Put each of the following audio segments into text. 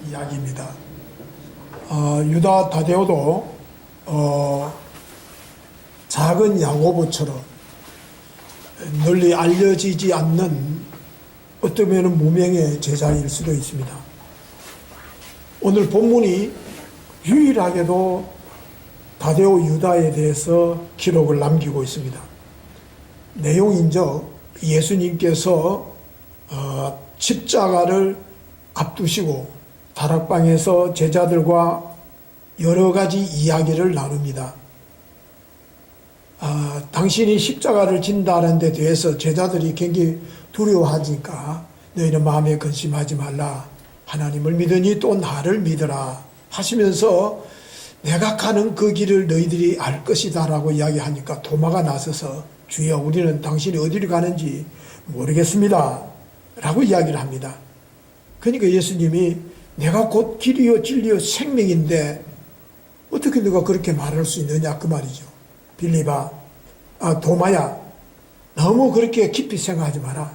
이야기입니다. 유다 다데오도 작은 야고보처럼 널리 알려지지 않는 어쩌면 무명의 제자일 수도 있습니다. 오늘 본문이 유일하게도 다데오 유다에 대해서 기록을 남기고 있습니다. 내용인즉 예수님께서 십자가를 앞두시고 다락방에서 제자들과 여러 가지 이야기를 나눕니다. 당신이 십자가를 진다는 데 대해서 제자들이 굉장히 두려워하니까 너희는 마음에 근심하지 말라. 하나님을 믿으니 또 나를 믿으라 하시면서 내가 가는 그 길을 너희들이 알 것이다 라고 이야기하니까 도마가 나서서 주여 우리는 당신이 어디를 가는지 모르겠습니다 라고 이야기를 합니다. 그러니까 예수님이 내가 곧 길이요 진리요 생명인데 어떻게 너가 그렇게 말할 수 있느냐 그 말이죠. 빌립아, 도마야, 너무 그렇게 깊이 생각하지 마라.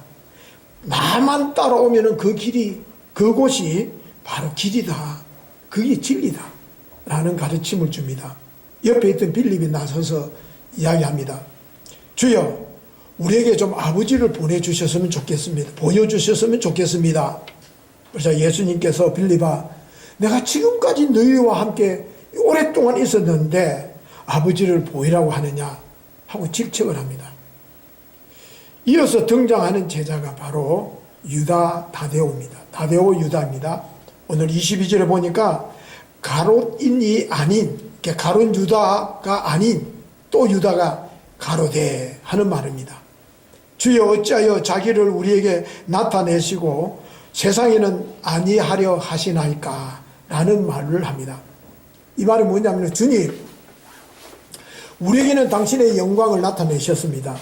나만 따라오면은 그 길이, 그곳이 바로 길이다. 그게 진리다. 라는 가르침을 줍니다. 옆에 있던 빌립이 나서서 이야기합니다. 주여, 우리에게 좀 아버지를 보내주셨으면 좋겠습니다. 보여주셨으면 좋겠습니다. 그래서 예수님께서 빌립아, 내가 지금까지 너희와 함께 오랫동안 있었는데 아버지를 보이라고 하느냐 하고 질책을 합니다. 이어서 등장하는 제자가 바로 유다 다데오입니다. 다데오 유다입니다. 오늘 22절에 보니까 가롯인이 아닌, 가롯 유다가 아닌 또 유다가 가로되 하는 말입니다. 주여 어찌하여 자기를 우리에게 나타내시고 세상에는 아니하려 하시나이까 라는 말을 합니다. 이 말은 뭐냐면 주님 우리에게는 당신의 영광을 나타내셨습니다.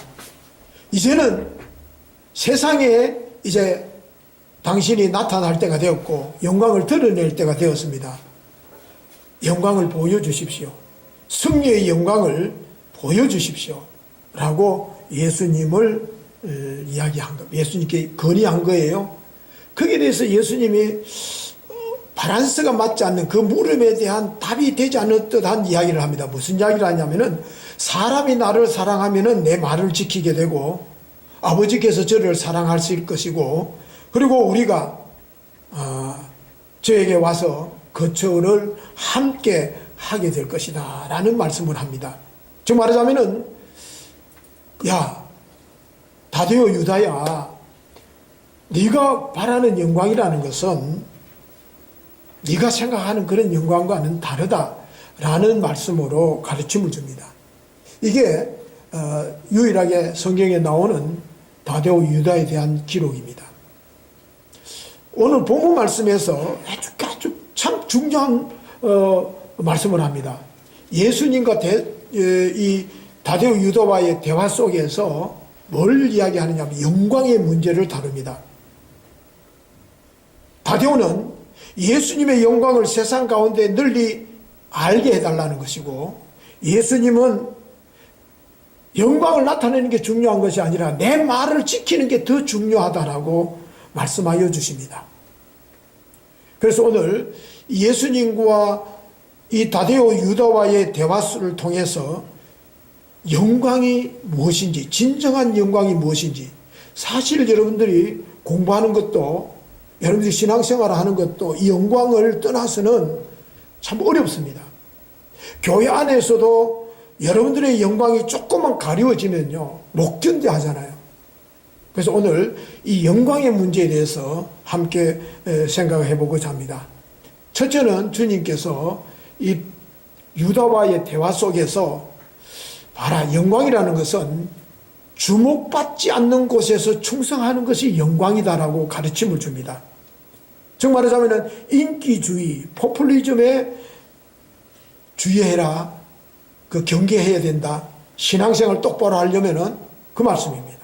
이제는 세상에 이제 당신이 나타날 때가 되었고 영광을 드러낼 때가 되었습니다. 영광을 보여주십시오. 승리의 영광을 보여주십시오. 라고 예수님을 이야기한 것, 예수님께 건의한 거예요. 거기에 대해서 예수님이 밸런스가 맞지 않는 그 물음에 대한 답이 되지 않는 듯한 이야기를 합니다. 무슨 이야기를 하냐면은 사람이 나를 사랑하면은 내 말을 지키게 되고 아버지께서 저를 사랑하실 것이고 그리고 우리가 저에게 와서 거처를 함께 하게 될 것이다 라는 말씀을 합니다. 즉 말하자면은 야 다데오 유다야 네가 바라는 영광이라는 것은 네가 생각하는 그런 영광과는 다르다라는 말씀으로 가르침을 줍니다. 이게 유일하게 성경에 나오는 다데오 유다에 대한 기록입니다. 오늘 본문 말씀에서 아주 참 중요한 말씀을 합니다. 예수님과 이 다데오 유다와의 대화 속에서 뭘 이야기하느냐면 영광의 문제를 다룹니다. 다데오는 예수님의 영광을 세상 가운데 널리 알게 해달라는 것이고 예수님은 영광을 나타내는 게 중요한 것이 아니라 내 말을 지키는 게 더 중요하다라고 말씀하여 주십니다. 그래서 오늘 예수님과 이 다데오 유다와의 대화를 통해서 영광이 무엇인지 진정한 영광이 무엇인지 사실 여러분들이 공부하는 것도 여러분들이 신앙생활을 하는 것도 이 영광을 떠나서는 참 어렵습니다. 교회 안에서도 여러분들의 영광이 조금만 가려워지면요 못 견뎌 하잖아요. 그래서 오늘 이 영광의 문제에 대해서 함께 생각해 보고자 합니다. 첫째는 주님께서 이 유다와의 대화 속에서 봐라 영광이라는 것은 주목받지 않는 곳에서 충성하는 것이 영광이다라고 가르침을 줍니다. 즉 말하자면 인기주의, 포퓰리즘에 주의해라. 그 경계해야 된다. 신앙생활 똑바로 하려면은 그 말씀입니다.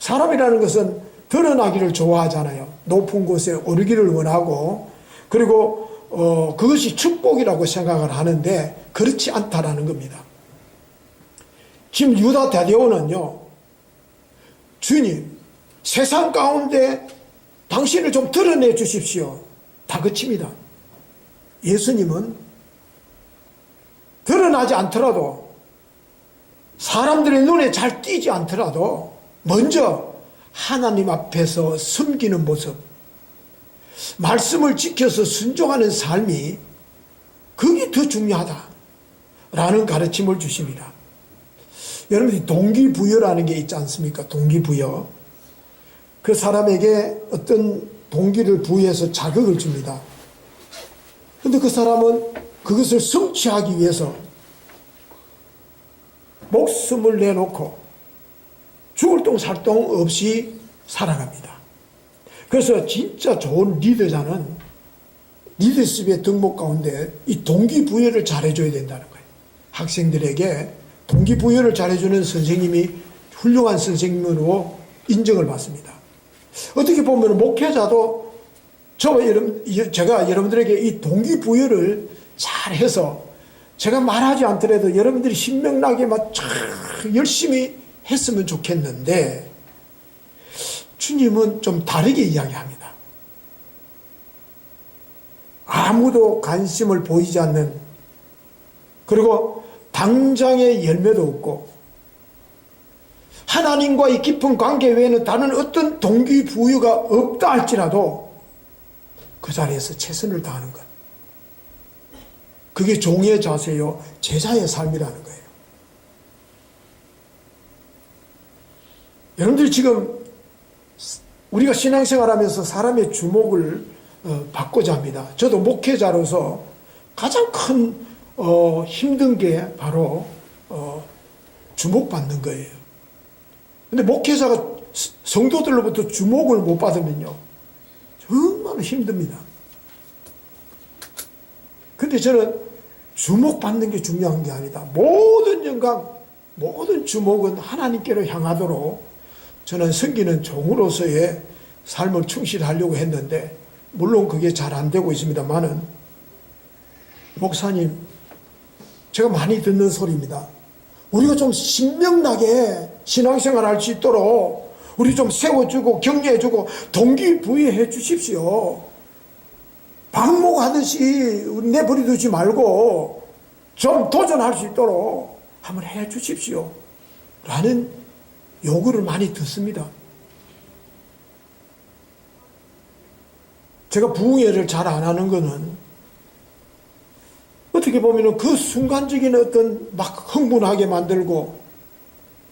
사람이라는 것은 드러나기를 좋아하잖아요. 높은 곳에 오르기를 원하고 그리고 그것이 축복이라고 생각을 하는데 그렇지 않다라는 겁니다. 지금 유다 다데오는요, 주님, 세상 가운데 당신을 좀 드러내 주십시오. 다그칩니다. 예수님은 드러나지 않더라도, 사람들의 눈에 잘 띄지 않더라도 먼저 하나님 앞에서 섬기는 모습, 말씀을 지켜서 순종하는 삶이 그게 더 중요하다라는 가르침을 주십니다. 여러분들이 동기부여라는 게 있지 않습니까? 동기부여. 그 사람에게 어떤 동기를 부여해서 자극을 줍니다. 근데 그 사람은 그것을 성취하기 위해서 목숨을 내놓고 죽을 똥 살 똥 없이 살아갑니다. 그래서 진짜 좋은 리더자는 리더십의 덕목 가운데 이 동기부여를 잘해줘야 된다는 거예요. 학생들에게 동기부여를 잘해주는 선생님이 훌륭한 선생님으로 인정을 받습니다. 어떻게 보면 목회자도 제가 여러분들에게 이 동기부여를 잘해서 제가 말하지 않더라도 여러분들이 신명나게 막 열심히 했으면 좋겠는데, 주님은 좀 다르게 이야기합니다. 아무도 관심을 보이지 않는, 그리고 당장의 열매도 없고 하나님과의 깊은 관계 외에는 다른 어떤 동기부여가 없다 할지라도 그 자리에서 최선을 다하는 것, 그게 종의 자세요, 제자의 삶이라는 거예요. 여러분들이 지금 우리가 신앙생활하면서 사람의 주목을 받고자 합니다. 저도 목회자로서 가장 큰 힘든 게 바로 주목받는 거예요. 근데 목회자가 성도들로부터 주목을 못 받으면요, 정말 힘듭니다. 근데 저는 주목받는 게 중요한 게 아니다. 모든 영광, 모든 주목은 하나님께로 향하도록 저는 섬기는 종으로서의 삶을 충실하려고 했는데, 물론 그게 잘 안 되고 있습니다만은, 목사님, 제가 많이 듣는 소리입니다. 우리가 좀 신명나게 신앙생활 할 수 있도록 우리 좀 세워주고 격려해주고 동기부여해 주십시오. 방목하듯이 내버려 두지 말고 좀 도전할 수 있도록 한번 해 주십시오. 라는 요구를 많이 듣습니다. 제가 부흥회를 잘 안 하는 거는 어떻게 보면 그 순간적인 어떤 막 흥분하게 만들고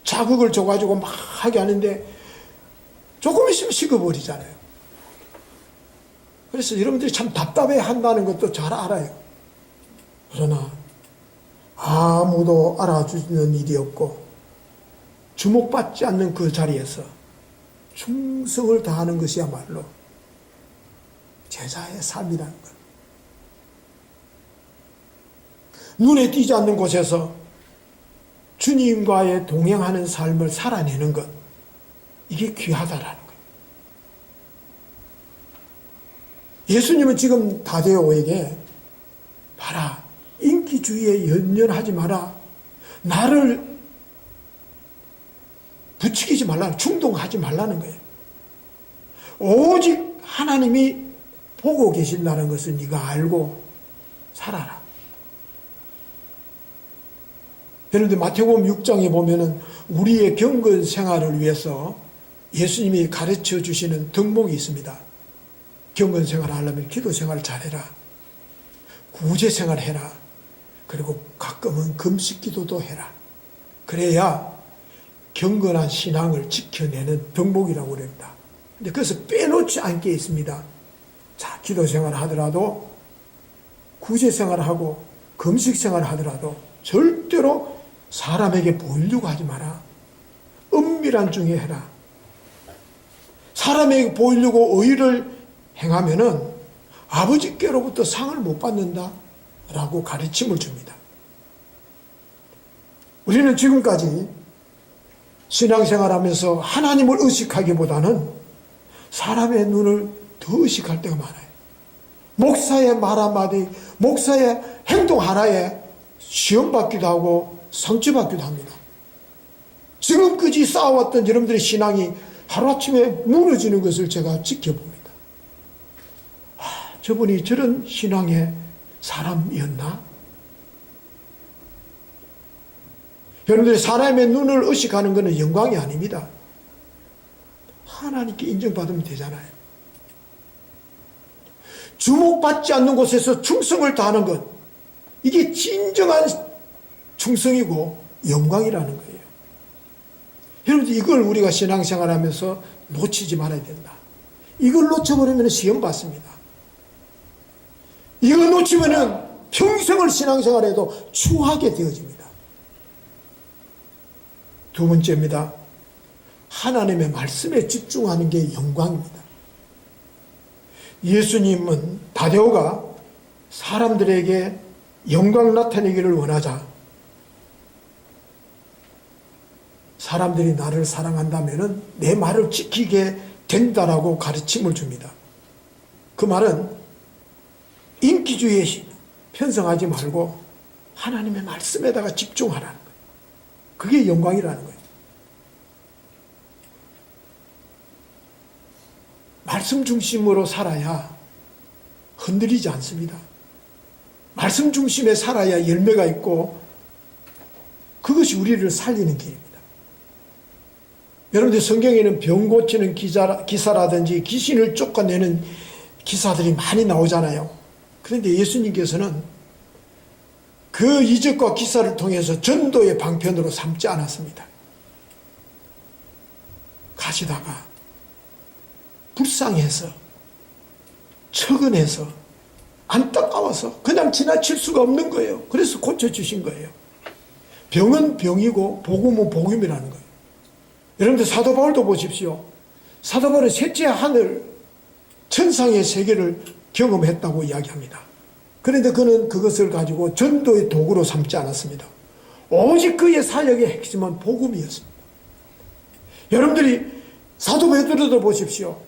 자극을 줘가지고 막 하게 하는데 조금 있으면 식어버리잖아요. 그래서 여러분들이 참 답답해 한다는 것도 잘 알아요. 그러나 아무도 알아주는 일이 없고 주목받지 않는 그 자리에서 충성을 다하는 것이야말로 제자의 삶이라는 것. 눈에 띄지 않는 곳에서 주님과의 동행하는 삶을 살아내는 것, 이게 귀하다라는 거예요. 예수님은 지금 다데오에게 봐라, 인기주의에 연연하지 마라, 나를 부추기지 말라, 충동하지 말라는 거예요. 오직 하나님이 보고 계신다는 것을 네가 알고 살아라. 그런데 마태복음 6장에 보면은 우리의 경건 생활을 위해서 예수님이 가르쳐 주시는 덕목이 있습니다. 경건 생활을 하려면 기도 생활을 잘해라, 구제 생활을 해라, 그리고 가끔은 금식 기도도 해라. 그래야 경건한 신앙을 지켜내는 덕목이라고 그럽니다. 근데 그래서 빼놓지 않게 있습니다. 자, 기도 생활을 하더라도, 구제 생활을 하고 금식 생활을 하더라도 절대로 사람에게 보이려고 하지 마라. 은밀한 중에 해라. 사람에게 보이려고 의를 행하면은 아버지께로부터 상을 못 받는다 라고 가르침을 줍니다. 우리는 지금까지 신앙생활하면서 하나님을 의식하기보다는 사람의 눈을 더 의식할 때가 많아요. 목사의 말 한마디, 목사의 행동 하나에 시험받기도 하고 상처받기도 합니다. 지금까지 쌓아왔던 여러분들의 신앙이 하루아침에 무너지는 것을 제가 지켜봅니다. 저분이 저런 신앙의 사람이었나? 여러분들이 사람의 눈을 의식하는 것은 영광이 아닙니다. 하나님께 인정받으면 되잖아요. 주목받지 않는 곳에서 충성을 다하는 것, 이게 진정한 충성이고 영광이라는 거예요. 여러분들 이걸 우리가 신앙생활하면서 놓치지 말아야 된다. 이걸 놓쳐버리면 시험 받습니다. 이걸 놓치면 평생을 신앙생활해도 추하게 되어집니다. 두 번째입니다. 하나님의 말씀에 집중하는 게 영광입니다. 예수님은 다데오가 사람들에게 영광 나타내기를 원하자 사람들이 나를 사랑한다면 내 말을 지키게 된다라고 가르침을 줍니다. 그 말은 인기주의에 편성하지 말고 하나님의 말씀에다가 집중하라는 거예요. 그게 영광이라는 거예요. 말씀 중심으로 살아야 흔들리지 않습니다. 말씀 중심에 살아야 열매가 있고 그것이 우리를 살리는 길입니다. 여러분들 성경에는 병 고치는 기사라든지 귀신을 쫓아내는 기사들이 많이 나오잖아요. 그런데 예수님께서는 그 이적과 기사를 통해서 전도의 방편으로 삼지 않았습니다. 가시다가 불쌍해서 처근해서 안타까워서 그냥 지나칠 수가 없는 거예요. 그래서 고쳐주신 거예요. 병은 병이고 복음은 복음이라는 거예요. 여러분들 사도 바울도 보십시오. 사도 바울은 셋째 하늘 천상의 세계를 경험했다고 이야기합니다. 그런데 그는 그것을 가지고 전도의 도구로 삼지 않았습니다. 오직 그의 사역의 핵심은 복음이었습니다. 여러분들이 사도 베드로도 보십시오.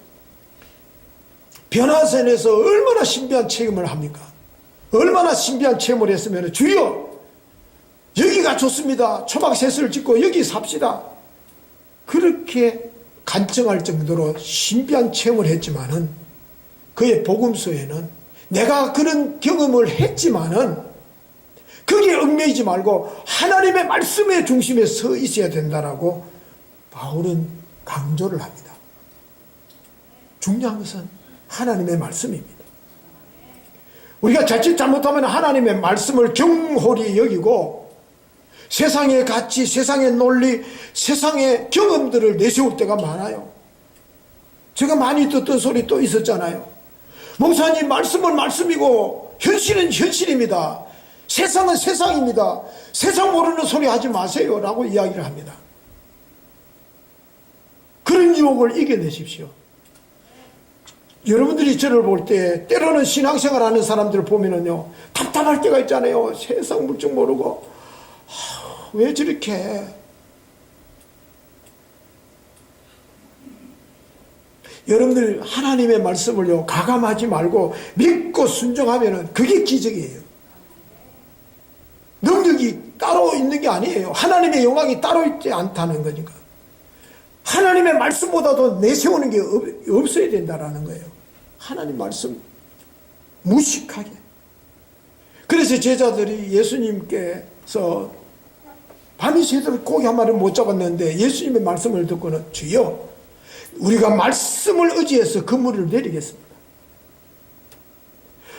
변화산에서 얼마나 신비한 체험을 합니까? 얼마나 신비한 체험을 했으면 주여 여기가 좋습니다. 초막셋을 짓고 여기 삽시다. 그렇게 간청할 정도로 신비한 체험을 했지만은 그의 복음서에는 내가 그런 경험을 했지만은 거기에 얽매이지 말고 하나님의 말씀의 중심에 서 있어야 된다라고 바울은 강조를 합니다. 중요한 것은 하나님의 말씀입니다. 우리가 자칫 잘못하면 하나님의 말씀을 경홀히 여기고 세상의 가치, 세상의 논리, 세상의 경험들을 내세울 때가 많아요. 제가 많이 듣던 소리 또 있었잖아요. 목사님 말씀은 말씀이고 현실은 현실입니다. 세상은 세상입니다. 세상 모르는 소리 하지 마세요 라고 이야기를 합니다. 그런 유혹을 이겨내십시오. 여러분들이 저를 볼 때 때로는 신앙생활 하는 사람들을 보면은요 답답할 때가 있잖아요. 세상 물정 모르고 왜 저렇게 여러분들 하나님의 말씀을요 가감하지 말고 믿고 순종하면은 그게 기적이에요. 능력이 따로 있는 게 아니에요. 하나님의 영광이 따로 있지 않다는 거니까. 하나님의 말씀보다도 내세우는 게 없어야 된다라는 거예요. 하나님 말씀 무식하게. 그래서 제자들이 예수님께서 밤이 새도록 고기 한 마리를 못 잡았는데 예수님의 말씀을 듣고는 주여 우리가 말씀을 의지해서 그물을 내리겠습니다.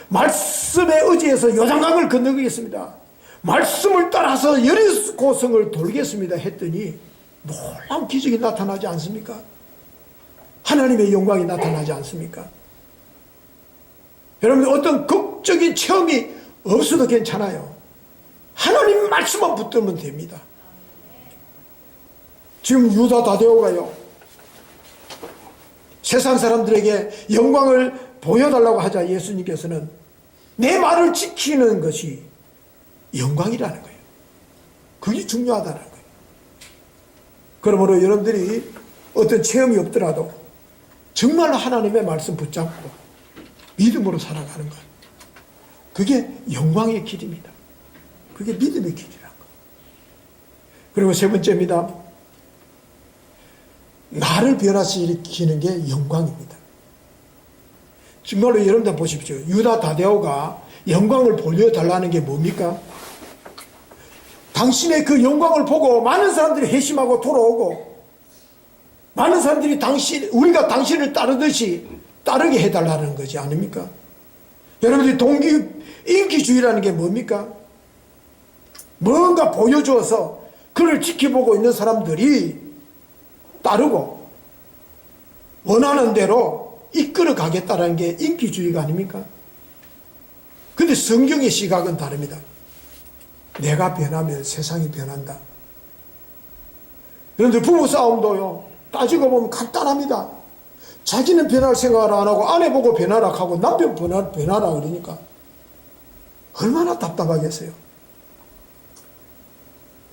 말씀에 의지해서 요단강을 건너겠습니다. 말씀을 따라서 여리고성을 돌겠습니다 했더니 놀라운 기적이 나타나지 않습니까? 하나님의 영광이 나타나지 않습니까? 여러분 어떤 극적인 체험이 없어도 괜찮아요. 하나님 말씀만 붙들면 됩니다. 지금 유다 다데오가요 세상 사람들에게 영광을 보여달라고 하자 예수님께서는 내 말을 지키는 것이 영광이라는 거예요. 그게 중요하다는 거예요. 그러므로 여러분들이 어떤 체험이 없더라도 정말 하나님의 말씀 붙잡고 믿음으로 살아가는 것, 그게 영광의 길입니다. 그게 믿음의 길이라는 것. 그리고 세 번째입니다. 나를 변화시키는 게 영광입니다. 정말로 여러분들 보십시오. 유다 다데오가 영광을 보여달라는 게 뭡니까? 당신의 그 영광을 보고 많은 사람들이 회심하고 돌아오고, 많은 사람들이 우리가 당신을 따르듯이 따르게 해달라는 거지 아닙니까? 여러분들이 인기주의라는 게 뭡니까? 뭔가 보여줘서 그를 지켜보고 있는 사람들이 따르고 원하는 대로 이끌어 가겠다는 게 인기주의가 아닙니까? 근데 성경의 시각은 다릅니다. 내가 변하면 세상이 변한다. 그런데 부부싸움도요, 따지고 보면 간단합니다. 자기는 변할 생각을 안 하고 아내 보고 변하라 하고 남편 변하라 그러니까 얼마나 답답하겠어요.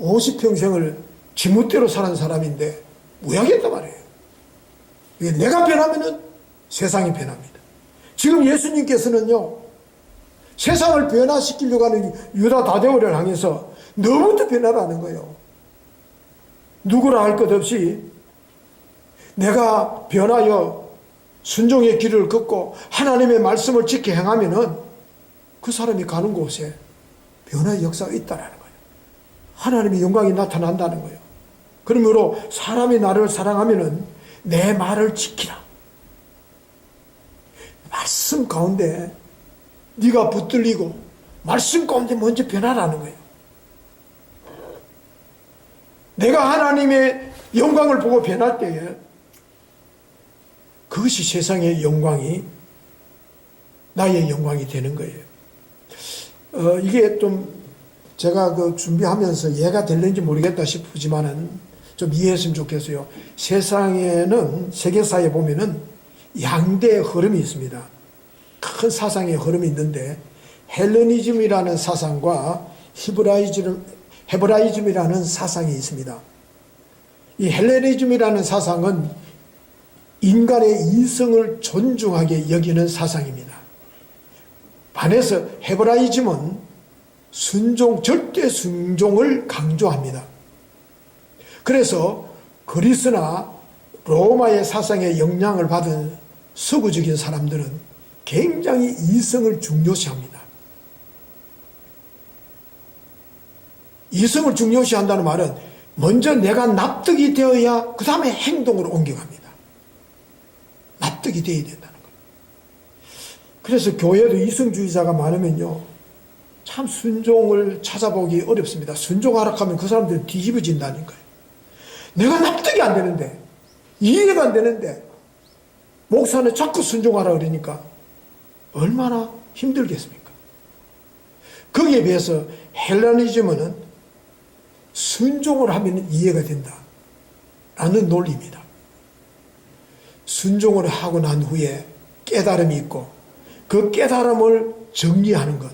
50평생을 지멋대로 사는 사람인데 뭐 하겠단 말이에요. 내가 변하면은 세상이 변합니다. 지금 예수님께서는요, 세상을 변화시키려고 하는 유다 다데오를 향해서 너부터 변하라는 거예요. 누구라 할 것 없이 내가 변하여 순종의 길을 걷고 하나님의 말씀을 지켜 행하면은 그 사람이 가는 곳에 변화의 역사가 있다라는 거예요. 하나님의 영광이 나타난다는 거예요. 그러므로 사람이 나를 사랑하면은 내 말을 지키라. 말씀 가운데 네가 붙들리고 말씀 가운데 먼저 변하라는 거예요. 내가 하나님의 영광을 보고 변할 때에 그것이 세상의 영광이 나의 영광이 되는 거예요. 이게 좀 제가 준비하면서 이해가 될는지 모르겠다 싶지만은 좀 이해했으면 좋겠어요. 세상에는 세계사에 보면은 양대의 흐름이 있습니다. 큰 사상의 흐름이 있는데 헬레니즘이라는 사상과 헤브라이즘이라는 사상이 있습니다. 이 헬레니즘이라는 사상은 인간의 이성을 존중하게 여기는 사상입니다. 반해서 헤브라이즘은 절대 순종을 강조합니다. 그래서 그리스나 로마의 사상에 영향을 받은 서구적인 사람들은 굉장히 이성을 중요시합니다. 이성을 중요시한다는 말은 먼저 내가 납득이 되어야 그 다음에 행동으로 옮겨갑니다. 납득이 되어야 된다는 거예요. 그래서 교회도 이성주의자가 많으면요, 참 순종을 찾아보기 어렵습니다. 순종하라 하면 그 사람들은 뒤집어진다니까요. 내가 납득이 안 되는데, 이해가 안 되는데 목사는 자꾸 순종하라 그러니까 얼마나 힘들겠습니까? 거기에 비해서 헬레니즘은 순종을 하면 이해가 된다 라는 논리입니다. 순종을 하고 난 후에 깨달음이 있고 그 깨달음을 정리하는 것,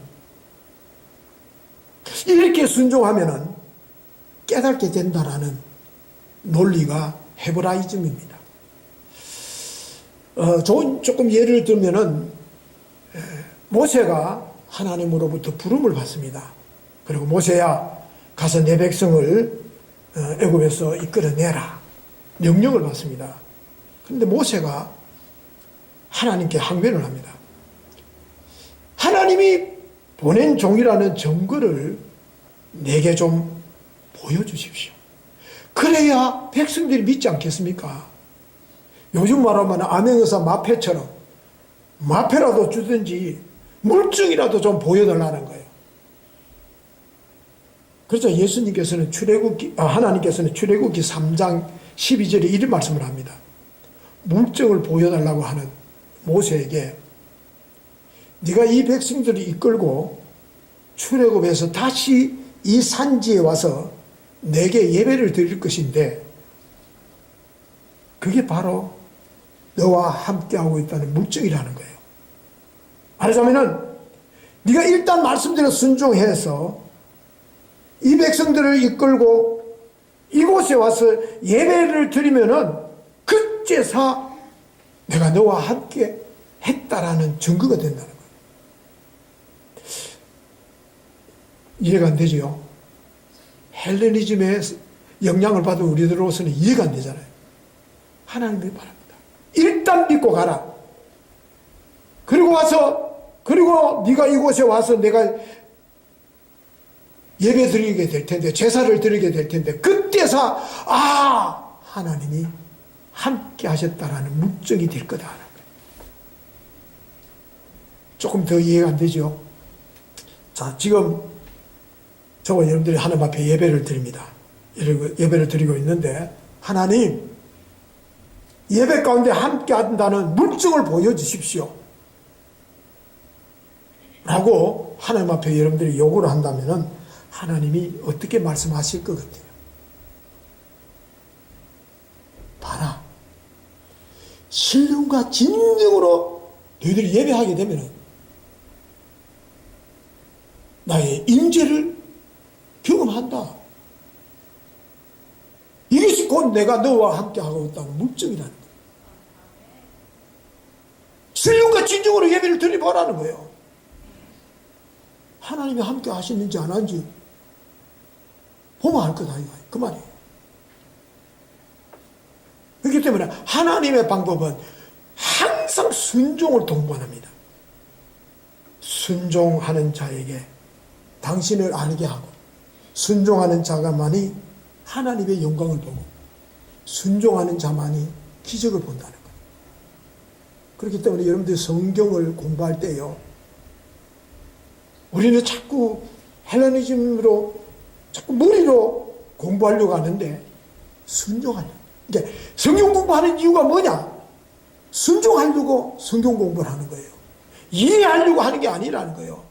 이렇게 순종하면 깨닫게 된다라는 논리가 헤브라이즘입니다. 조금 예를 들면은 모세가 하나님으로부터 부름을 받습니다. 그리고 모세야 가서 내 백성을 애굽에서 이끌어내라 명령을 받습니다. 그런데 모세가 하나님께 항변을 합니다. 하나님이 보낸 종이라는 증거를 내게 좀 보여주십시오. 그래야 백성들이 믿지 않겠습니까? 요즘 말하면 암행어사 마패처럼 마패라도 주든지 물증이라도 좀 보여달라는 거예요. 그래서 예수님께서는 하나님께서는 출애굽기 3장 12절에 이런 말씀을 합니다. 물증을 보여달라고 하는 모세에게 네가 이 백성들을 이끌고 출애굽에서 다시 이 산지에 와서 내게 예배를 드릴 것인데 그게 바로 너와 함께하고 있다는 물증이라는 거예요. 말하자면은 네가 일단 말씀대로 순종해서 이 백성들을 이끌고 이곳에 와서 예배를 드리면은 그제서 내가 너와 함께 했다라는 증거가 된다는 거예요. 이해가 안 되지요? 헬레니즘의 영향을 받은 우리들로서는 이해가 안 되잖아요. 하나님이 바랍니다. 일단 믿고 가라. 그리고 네가 이곳에 와서 내가 예배 드리게 될 텐데, 제사를 드리게 될 텐데, 그때서 하나님이 함께 하셨다라는 물증이 될 거다 하는 거예요. 조금 더 이해가 안 되죠? 자, 지금 저와 여러분들이 하나님 앞에 예배를 드립니다. 예배를 드리고 있는데, 하나님 예배 가운데 함께 한다는 물증을 보여주십시오 라고 하나님 앞에 여러분들이 요구를 한다면은 하나님이 어떻게 말씀하실 것 같아요? 봐라, 신령과 진정으로 너희들이 예배하게 되면 나의 임재를 경험한다. 이것이 곧 내가 너와 함께 하고 있다는 물증이라는 거예요. 신령과 진정으로 예배를 드려보라는 거예요. 하나님이 함께 하시는지 안 하는지 보면 알 거다 이거 그 말이에요. 그렇기 때문에 하나님의 방법은 항상 순종을 동반합니다. 순종하는 자에게 당신을 알게 하고, 순종하는 자가만이 하나님의 영광을 보고, 순종하는 자만이 기적을 본다는 거예요. 그렇기 때문에 여러분들이 성경을 공부할 때요, 우리는 자꾸 헬레니즘으로 자꾸 머리로 공부하려고 하는데 순종하려고. 그러니까 성경 공부하는 이유가 뭐냐? 순종하려고 성경 공부를 하는 거예요. 이해하려고 하는 게 아니라는 거예요.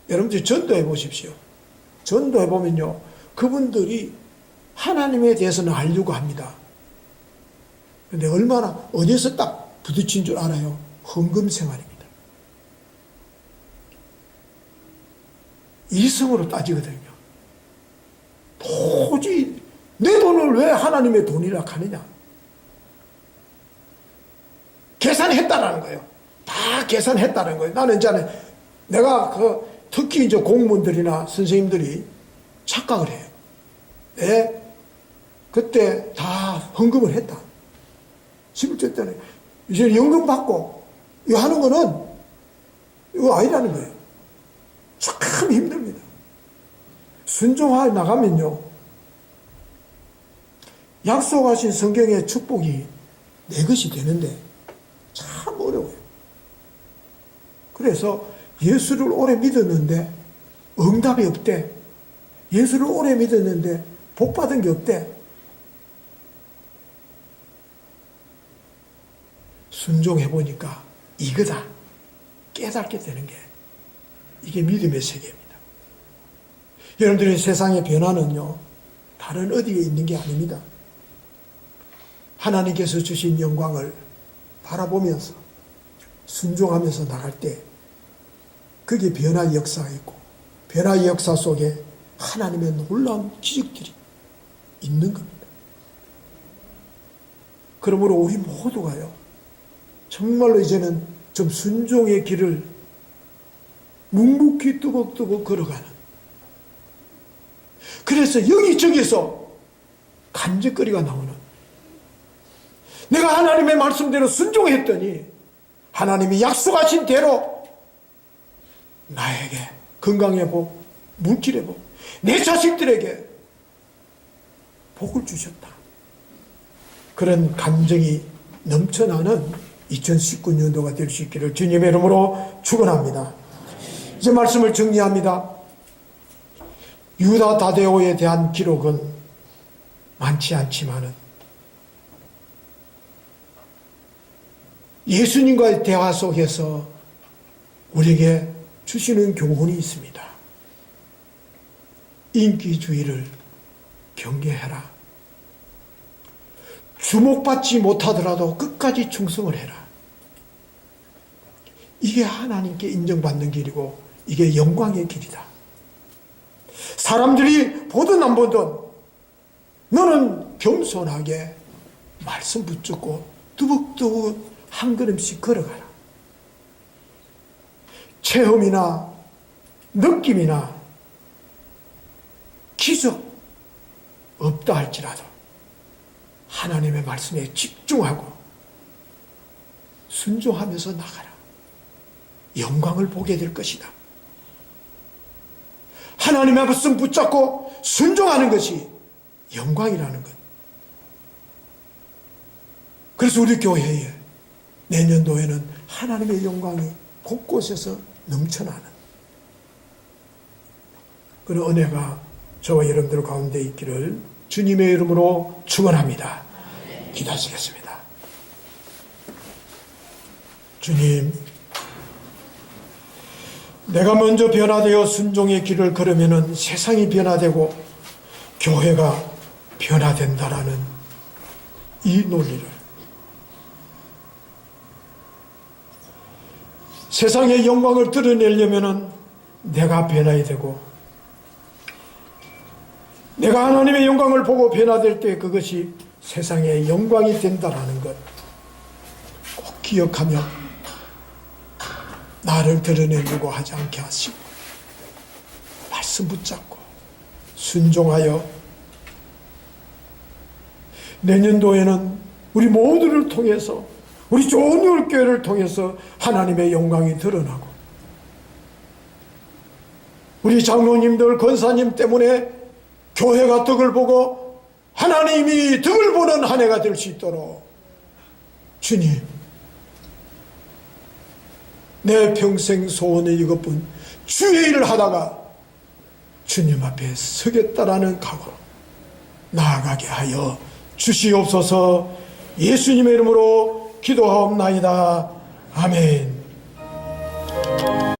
여러분들 전도해 보십시오. 전도해 보면요, 그분들이 하나님에 대해서는 알려고 합니다. 그런데 얼마나 어디서 딱 부딪힌 줄 알아요? 헌금 생활입니다. 이성으로 따지거든요. 도저히 내 돈을 왜 하나님의 돈이라 하느냐? 계산했다라는 거예요. 다 계산했다는 거예요. 나는 이제 내가 특히 이제 공무원들이나 선생님들이 착각을 해요. 그때 다 헌금을 했다. 11조 때는 이제 연금 받고 이거 하는 거는 이거 아니라는 거예요. 참 힘듭니다. 순종하여 나가면요, 약속하신 성경의 축복이 내 것이 되는데 참 어려워요. 그래서 예수를 오래 믿었는데 응답이 없대. 예수를 오래 믿었는데 복 받은 게 없대. 순종해 보니까 이거다 깨닫게 되는 게, 이게 믿음의 세계입니다. 여러분들의 세상의 변화는요, 다른 어디에 있는 게 아닙니다. 하나님께서 주신 영광을 바라보면서 순종하면서 나갈 때 그게 변화의 역사가 있고, 변화의 역사 속에 하나님의 놀라운 기적들이 있는 겁니다. 그러므로 우리 모두가요, 정말로 이제는 좀 순종의 길을 묵묵히 뚜벅뚜벅 걸어가는, 그래서 여기저기서 간증거리가 나오는, 내가 하나님의 말씀대로 순종했더니 하나님이 약속하신 대로 나에게 건강의 복, 물질의 복, 내 자식들에게 복을 주셨다. 그런 감정이 넘쳐나는 2019년도가 될 수 있기를 주님의 이름으로 축원합니다. 이제 말씀을 정리합니다. 유다 다데오에 대한 기록은 많지 않지만은 예수님과의 대화 속에서 우리에게 주시는 교훈이 있습니다. 인기주의를 경계해라. 주목받지 못하더라도 끝까지 충성을 해라. 이게 하나님께 인정받는 길이고 이게 영광의 길이다. 사람들이 보든 안 보든 너는 겸손하게 말씀 붙잡고 두벅두벅 한 걸음씩 걸어가라. 체험이나 느낌이나 기적 없다 할지라도 하나님의 말씀에 집중하고 순종하면서 나가라. 영광을 보게 될 것이다. 하나님의 말씀 붙잡고 순종하는 것이 영광이라는 것. 그래서 우리 교회에 내년도에는 하나님의 영광이 곳곳에서 넘쳐나는 그런 은혜가 저와 여러분들 가운데 있기를 주님의 이름으로 축원합니다. 기도하시겠습니다. 주님, 내가 먼저 변화되어 순종의 길을 걸으면 세상이 변화되고 교회가 변화된다라는 이 논리를 세상의 영광을 드러내려면 내가 변화해야 되고 내가 하나님의 영광을 보고 변화될 때 그것이 세상의 영광이 된다라는 것 꼭 기억하며 나를 드러내려고 하지 않게 하시고 말씀 붙잡고 순종하여 내년도에는 우리 모두를 통해서 우리 좋은 교회를 통해서 하나님의 영광이 드러나고 우리 장로님들 권사님 때문에 교회가 덕을 보고 하나님이 덕을 보는 한 해가 될 수 있도록 주님, 내 평생 소원은 이것뿐 주의 일을 하다가 주님 앞에 서겠다라는 각오로 나아가게 하여 주시옵소서. 예수님의 이름으로 기도하옵나이다. 아멘.